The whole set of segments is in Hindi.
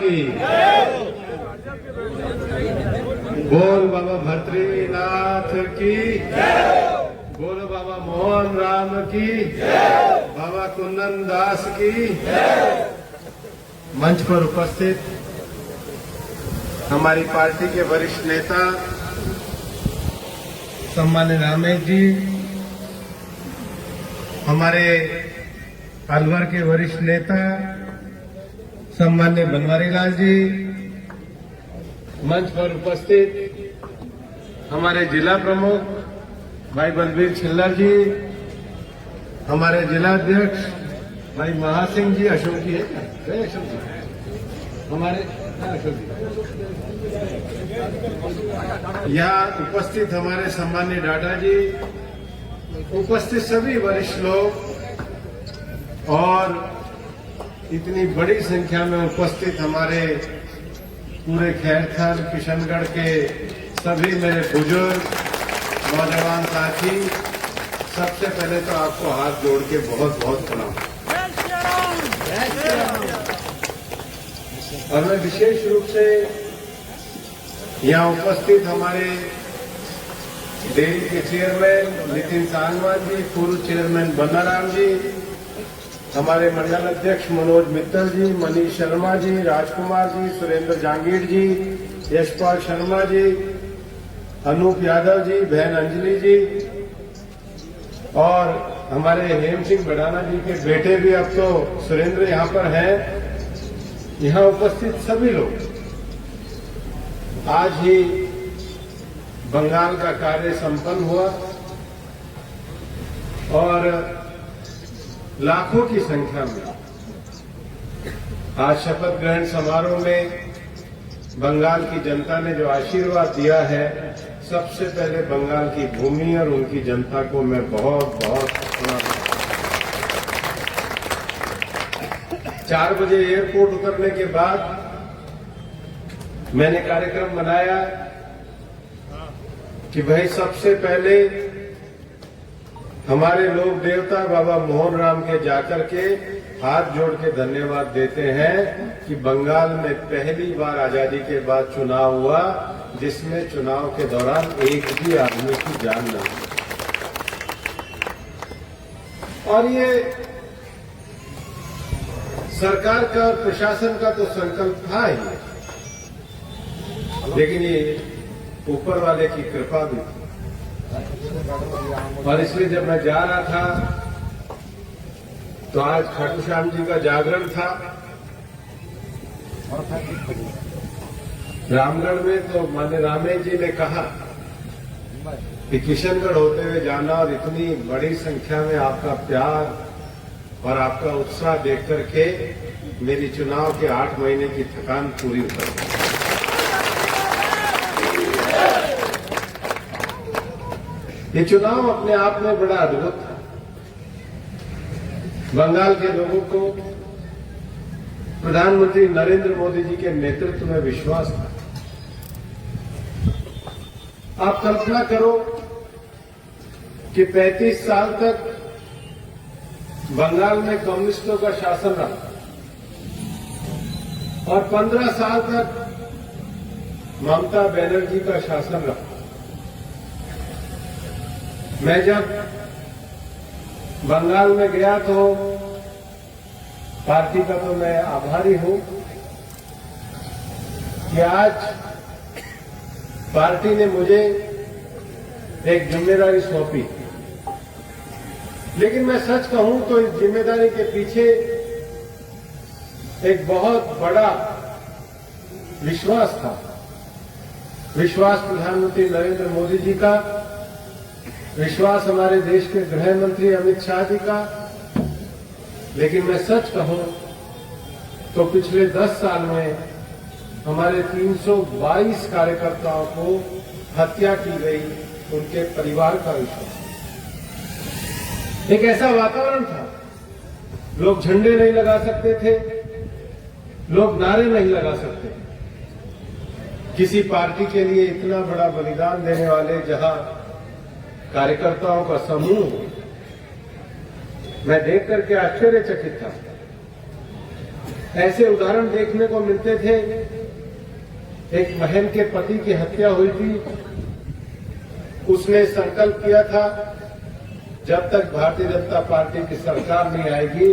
की। बोल बाबा भद्रीनाथ की। बोलो बाबा मोहन राम की। बाबा कुंदन दास की। मंच पर उपस्थित हमारी पार्टी के वरिष्ठ नेता सम्मान्य रामेश जी, हमारे अलवर के वरिष्ठ नेता सम्मान्य बनवारी लाल जी, मंच पर उपस्थित हमारे जिला प्रमुख भाई बलबीर छिल्लर जी, हमारे जिला अध्यक्ष भाई महासिंह जी, अशोक जी है क्या? अशोक जी हमारे अशोक जी, यहाँ उपस्थित हमारे सम्मान्य डाटा जी, उपस्थित सभी वरिष्ठ लोग और इतनी बड़ी संख्या में उपस्थित हमारे पूरे खैरथल किशनगढ़ के सभी मेरे बुजुर्ग नौजवान साथी, सबसे पहले तो आपको हाथ जोड़ के बहुत बहुत प्रणाम। और मैं विशेष रूप से यहाँ उपस्थित हमारे डेयरी के चेयरमैन नितिन सांगवान जी, पूर्व चेयरमैन बन्नाराम जी, हमारे मंडल अध्यक्ष मनोज मित्तल जी, मनीष शर्मा जी, राजकुमार जी, सुरेंद्र जांगीर जी, यशपाल शर्मा जी, अनूप यादव जी, बहन अंजलि जी और हमारे हेम सिंह बडाना जी के बेटे भी अब तो सुरेंद्र यहाँ पर हैं। यहाँ उपस्थित सभी लोग, आज ही बंगाल का कार्य संपन्न हुआ और लाखों की संख्या में आज शपथ ग्रहण समारोह में बंगाल की जनता ने जो आशीर्वाद दिया है, सबसे पहले बंगाल की भूमि और उनकी जनता को मैं बहुत बहुत प्रणाम। 4 बजे एयरपोर्ट उतरने के बाद मैंने कार्यक्रम बनाया कि भाई सबसे पहले हमारे लोक देवता बाबा मोहन राम के जाकर के हाथ जोड़ के धन्यवाद देते हैं कि बंगाल में पहली बार आजादी के बाद चुनाव हुआ जिसमें चुनाव के दौरान एक भी आदमी की जान न गई। और ये सरकार का और प्रशासन का तो संकल्प था ही, लेकिन ये ऊपर वाले की कृपा भी थी। और इसलिए जब मैं जा रहा था तो आज खाटू श्याम जी का जागरण था रामगढ़ में, तो माननीय रामेश जी ने कहा कि किशनगढ़ होते हुए जाना और इतनी बड़ी संख्या में आपका प्यार और आपका उत्साह देख करके मेरी चुनाव के 8 महीने की थकान पूरी उतर गई। ये चुनाव अपने आप में बड़ा अद्भुत था। बंगाल के लोगों को प्रधानमंत्री नरेंद्र मोदी जी के नेतृत्व में विश्वास था। आप कल्पना करो कि 35 साल तक बंगाल में कम्युनिस्टों का शासन रहा और 15 साल तक ममता बनर्जी का शासन रहा। मैं जब बंगाल में गया तो पार्टी का तो मैं आभारी हूं कि आज पार्टी ने मुझे एक जिम्मेदारी सौंपी, लेकिन मैं सच कहूं तो इस जिम्मेदारी के पीछे एक बहुत बड़ा विश्वास था। विश्वास प्रधानमंत्री नरेंद्र मोदी जी का, विश्वास हमारे देश के गृह मंत्री अमित शाह जी का। लेकिन मैं सच कहूं तो पिछले 10 साल में हमारे 322 कार्यकर्ताओं को हत्या की गई, उनके परिवार का विश्वास। एक ऐसा वातावरण था, लोग झंडे नहीं लगा सकते थे, लोग नारे नहीं लगा सकते थे। किसी पार्टी के लिए इतना बड़ा बलिदान देने वाले जहां कार्यकर्ताओं का समूह, मैं देख करके आश्चर्यचकित था। ऐसे उदाहरण देखने को मिलते थे। एक बहन के पति की हत्या हुई थी, उसने संकल्प किया था जब तक भारतीय जनता पार्टी की सरकार नहीं आएगी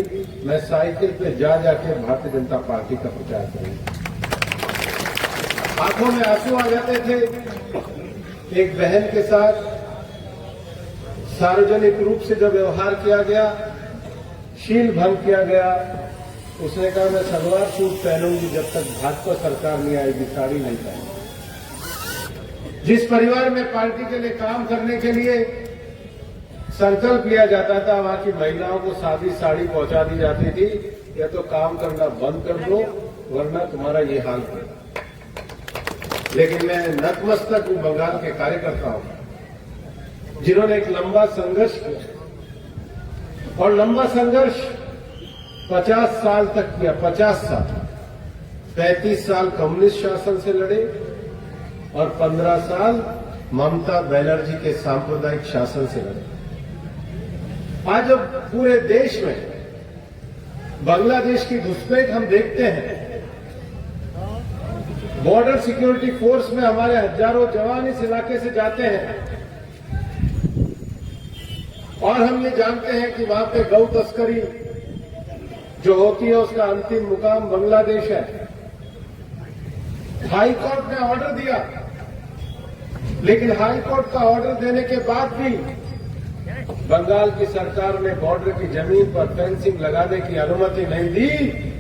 मैं साइकिल पे जाके भारतीय जनता पार्टी का प्रचार करूंगा। आंखों में आंसू आ जाते थे। एक बहन के साथ सार्वजनिक रूप से जब व्यवहार किया गया, शील भंग किया गया, उसने कहा मैं सलवार सूट पहनूंगी जब तक भाजपा सरकार नहीं आएगी, साड़ी नहीं पहनूंगी। जिस परिवार में पार्टी के लिए काम करने के लिए संकल्प लिया जाता था, वहां की महिलाओं को सादी साड़ी पहुंचा दी जाती थी, या तो काम करना बंद कर दो वरना तुम्हारा ये हाल होगा। लेकिन मैं नतमस्तक हूं बंगाल के कार्यकर्ताओं का, जिन्होंने एक लंबा संघर्ष किया और लंबा संघर्ष 50 साल तक किया। 50 साल, 35 साल कम्युनिस्ट शासन से लड़े और 15 साल ममता बनर्जी के सांप्रदायिक शासन से लड़े। आज जब पूरे देश में बांग्लादेश की घुसपैठ हम देखते हैं, बॉर्डर सिक्योरिटी फोर्स में हमारे हजारों जवान इस इलाके से जाते हैं और हम ये जानते हैं कि वहां पे गौ तस्करी जो होती है उसका अंतिम मुकाम बांग्लादेश है। हाई कोर्ट ने ऑर्डर दिया, लेकिन हाई कोर्ट का ऑर्डर देने के बाद भी बंगाल की सरकार ने बॉर्डर की जमीन पर फेंसिंग लगाने की अनुमति नहीं दी।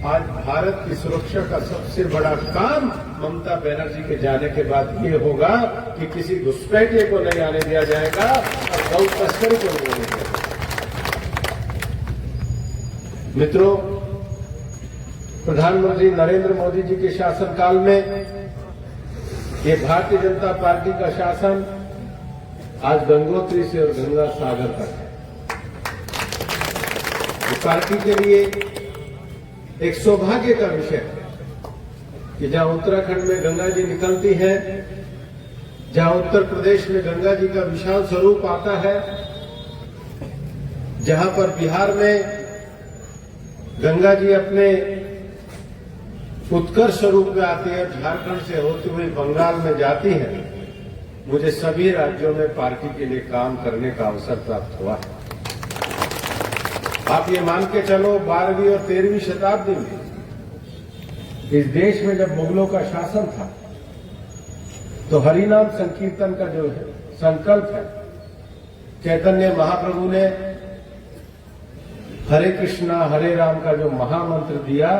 आज भारत की सुरक्षा का सबसे बड़ा काम ममता बनर्जी के जाने के बाद ये होगा कि किसी घुसपैठिए को नहीं आने दिया जाएगा और गौ तस्करी को नहीं आने दिया जाएगा। मित्रों, प्रधानमंत्री नरेंद्र मोदी जी के शासनकाल में ये भारतीय जनता पार्टी का शासन आज गंगोत्री से और गंगा सागर तक है। इस पार्टी के लिए एक सौभाग्य का विषय है कि जहां उत्तराखंड में गंगा जी निकलती है, जहां उत्तर प्रदेश में गंगा जी का विशाल स्वरूप आता है, जहां पर बिहार में गंगा जी अपने उत्कर्ष स्वरूप में आती है, झारखंड से होती हुई बंगाल में जाती है, मुझे सभी राज्यों में पार्टी के लिए काम करने का अवसर प्राप्त हुआ है। आप ये मान के चलो 12वीं और 13वीं शताब्दी में इस देश में जब मुगलों का शासन था तो हरिनाम संकीर्तन का जो संकल्प है, चैतन्य महाप्रभु ने हरे कृष्णा हरे राम का जो महामंत्र दिया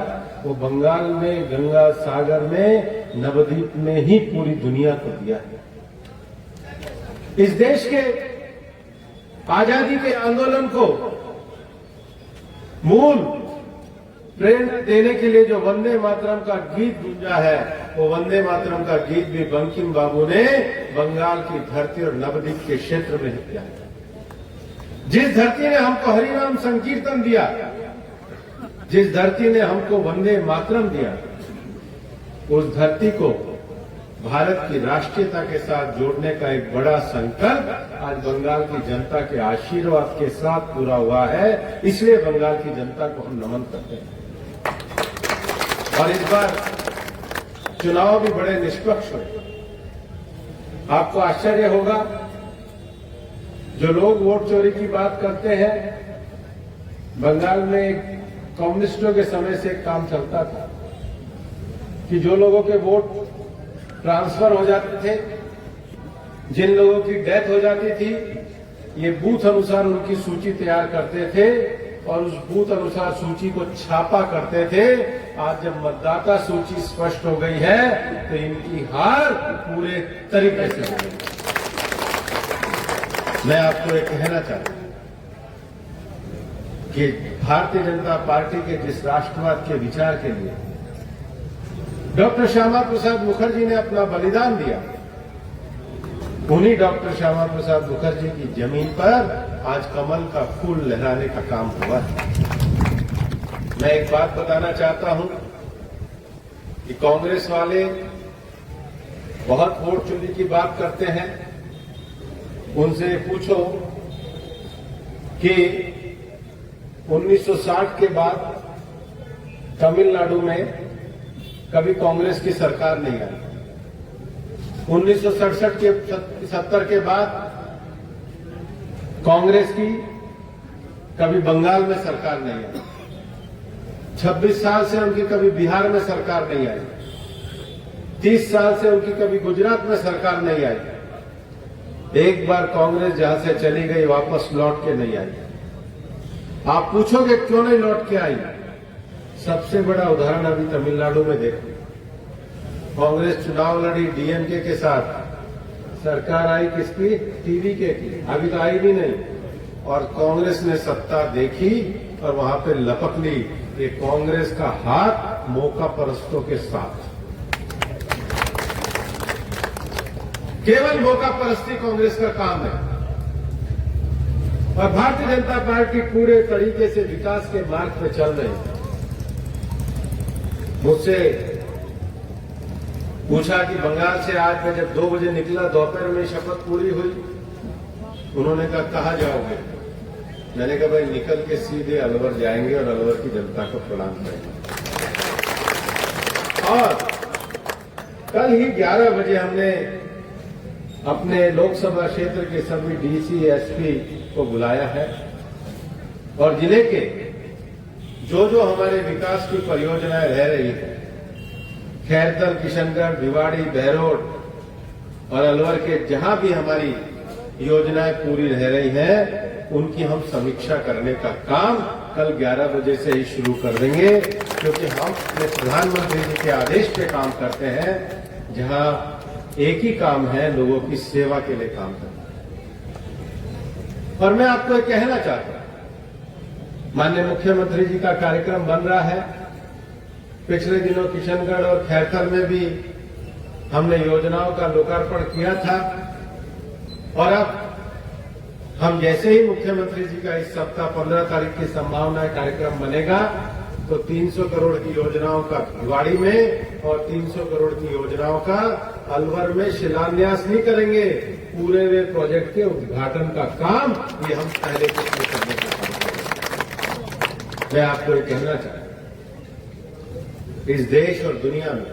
वो बंगाल में गंगा सागर में नवद्वीप में ही पूरी दुनिया को दिया है। इस देश के आजादी के आंदोलन को मूल प्रेरणा देने के लिए जो वंदे मातरम का गीत गूंजा है, वो वंदे मातरम का गीत भी बंकिम बाबू ने बंगाल की धरती और नवद्वीप के क्षेत्र में किया है। जिस धरती ने हमको हरिनाम संकीर्तन दिया, जिस धरती ने हमको वंदे मातरम दिया, उस धरती को भारत की राष्ट्रीयता के साथ जोड़ने का एक बड़ा संकल्प आज बंगाल की जनता के आशीर्वाद के साथ पूरा हुआ है। इसलिए बंगाल की जनता को हम नमन करते हैं। और इस बार चुनाव भी बड़े निष्पक्ष हुए। आपको आश्चर्य होगा, जो लोग वोट चोरी की बात करते हैं, बंगाल में कम्युनिस्टों के समय से एक काम चलता था कि जो लोगों के वोट ट्रांसफर हो जाते थे, जिन लोगों की डेथ हो जाती थी, ये बूथ अनुसार उनकी सूची तैयार करते थे और उस बूथ अनुसार सूची को छापा करते थे। आज जब मतदाता सूची स्पष्ट हो गई है तो इनकी हार पूरे तरीके से हो गई। मैं आपको ये कहना चाहता हूं कि भारतीय जनता पार्टी के जिस राष्ट्रवाद के विचार के लिए डॉक्टर श्यामा प्रसाद मुखर्जी ने अपना बलिदान दिया, उन्हीं डॉक्टर श्यामा प्रसाद मुखर्जी की जमीन पर आज कमल का फूल लहराने का काम हुआ है। मैं एक बात बताना चाहता हूं कि कांग्रेस वाले बहुत वोट चोरी की बात करते हैं। उनसे पूछो कि 1960 के बाद तमिलनाडु में कभी कांग्रेस की सरकार नहीं आई। 1967 के 70 के बाद कांग्रेस की कभी बंगाल में सरकार नहीं आई। 26 साल से उनकी कभी बिहार में सरकार नहीं आई। 30 साल से उनकी कभी गुजरात में सरकार नहीं आई। एक बार कांग्रेस जहां से चली गई वापस लौट के नहीं आई। आप पूछोगे क्यों नहीं लौट के आई? सबसे बड़ा उदाहरण अभी तमिलनाडु में देखो। कांग्रेस चुनाव लड़ी डीएमके के साथ, सरकार आई किसकी? टीवीके की। अभी तो आई भी नहीं, और कांग्रेस ने सत्ता देखी और वहां पे लपक ली। ये कांग्रेस का हाथ मौका परस्तों के साथ। केवल मौका परस्ती कांग्रेस का काम है, और भारतीय जनता पार्टी पूरे तरीके से विकास के मार्ग पर चल रही है। मुझसे पूछा कि बंगाल से आज मैं जब 2 बजे निकला, दोपहर में शपथ पूरी हुई। उन्होंने कहा कहां जाओगे? मैंने कहा भाई निकल के सीधे अलवर जाएंगे और अलवर की जनता को प्रणाम करेंगे। और कल ही 11 बजे हमने अपने लोकसभा क्षेत्र के सभी डीसी एसपी को बुलाया है, और जिले के जो हमारे विकास की परियोजनाएं रह रही है, खैरतल, किशनगढ़, भिवाड़ी, बहरोड और अलवर के जहां भी हमारी योजनाएं पूरी रह रही हैं, उनकी हम समीक्षा करने का काम कल 11 बजे से ही शुरू कर देंगे, क्योंकि हम अपने प्रधानमंत्री जी के आदेश पे काम करते हैं, जहां एक ही काम है, लोगों की सेवा के लिए काम करना। और मैं आपको एक कहना चाहता हूं, माननीय मुख्यमंत्री जी का कार्यक्रम बन रहा है। पिछले दिनों किशनगढ़ और खैरथल में भी हमने योजनाओं का लोकार्पण किया था, और अब हम जैसे ही मुख्यमंत्री जी का इस सप्ताह 15 तारीख की संभावना कार्यक्रम बनेगा, तो 300 करोड़ की योजनाओं का भिवाड़ी में और 300 करोड़ की योजनाओं का अलवर में शिलान्यास नहीं करेंगे। पूरे वे प्रोजेक्ट के उद्घाटन का काम ये हम पहले किसमें करने का काम करेंगे। मैं आपको ये कहना चाहता हूं, इस देश और दुनिया में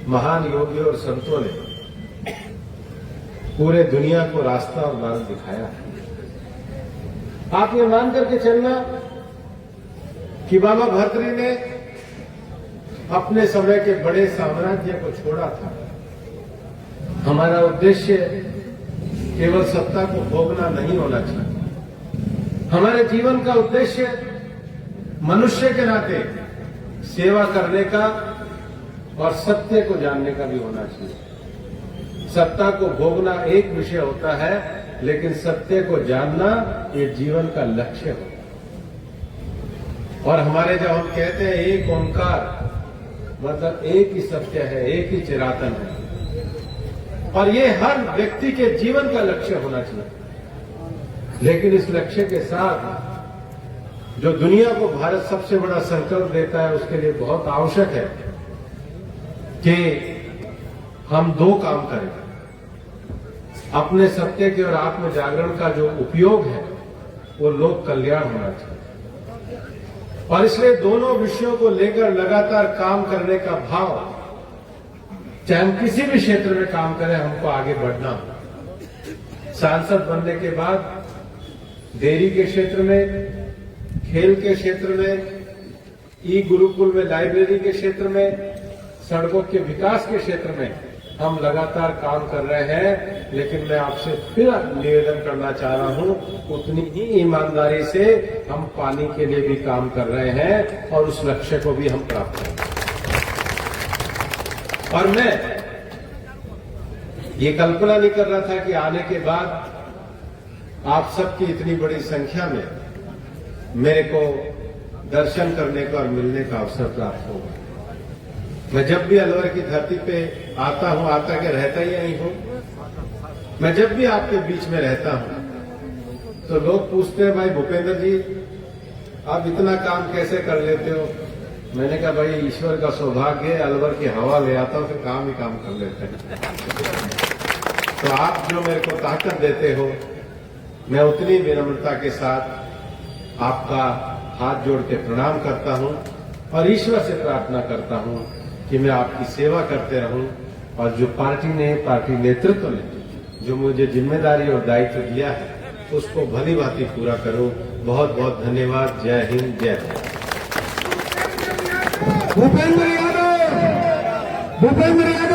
महान योगी और संतों ने पूरे दुनिया को रास्ता और मार्ग दिखाया है। आप ये मान करके चलना कि बाबा भर्तृहरि ने अपने समय के बड़े साम्राज्य को छोड़ा था। हमारा उद्देश्य केवल सत्ता को भोगना नहीं होना चाहिए। हमारे जीवन का उद्देश्य मनुष्य के नाते सेवा करने का और सत्य को जानने का भी होना चाहिए। सत्ता को भोगना एक विषय होता है, लेकिन सत्य को जानना ये जीवन का लक्ष्य होता है। और हमारे जब हम कहते हैं एक ओंकार, मतलब एक ही सत्य है, एक ही चिरातन है, और ये हर व्यक्ति के जीवन का लक्ष्य होना चाहिए। लेकिन इस लक्ष्य के साथ जो दुनिया को भारत सबसे बड़ा संकल्प देता है, उसके लिए बहुत आवश्यक है कि हम 2 काम करें। अपने सत्य के और आत्म जागरण का जो उपयोग है वो लोक कल्याण होना चाहिए, और इसलिए दोनों विषयों को लेकर लगातार काम करने का भाव, चाहे हम किसी भी क्षेत्र में काम करें, हमको आगे बढ़ना। सांसद बनने के बाद डेयरी के क्षेत्र में, खेल के क्षेत्र में, ई गुरुकुल में, लाइब्रेरी के क्षेत्र में, सड़कों के विकास के क्षेत्र में हम लगातार काम कर रहे हैं। लेकिन मैं आपसे फिर निवेदन करना चाह रहा हूं, उतनी ही ईमानदारी से हम पानी के लिए भी काम कर रहे हैं, और उस लक्ष्य को भी हम प्राप्त करें। और मैं ये कल्पना नहीं कर रहा था कि आने के बाद आप सबकी इतनी बड़ी संख्या में मेरे को दर्शन करने का और मिलने का अवसर प्राप्त होगा। मैं जब भी अलवर की धरती पे आता हूं, आता के रहता ही यही हूं, मैं जब भी आपके बीच में रहता हूं, तो लोग पूछते हैं भाई भूपेंद्र जी आप इतना काम कैसे कर लेते हो? मैंने कहा भाई ईश्वर का सौभाग्य है, अलवर की हवा ले आता हूं तो काम ही काम कर लेते हैं। तो आप जो मेरे को ताकत देते हो, मैं उतनी विनम्रता के साथ आपका हाथ जोड़ के प्रणाम करता हूं, और ईश्वर से प्रार्थना करता हूं कि मैं आपकी सेवा करते रहूं और जो पार्टी नेतृत्व ने जो मुझे जिम्मेदारी और दायित्व दिया है उसको भली भांति पूरा करूं। बहुत बहुत धन्यवाद। जय हिंद, जय भारत। भूपेंद्र यादव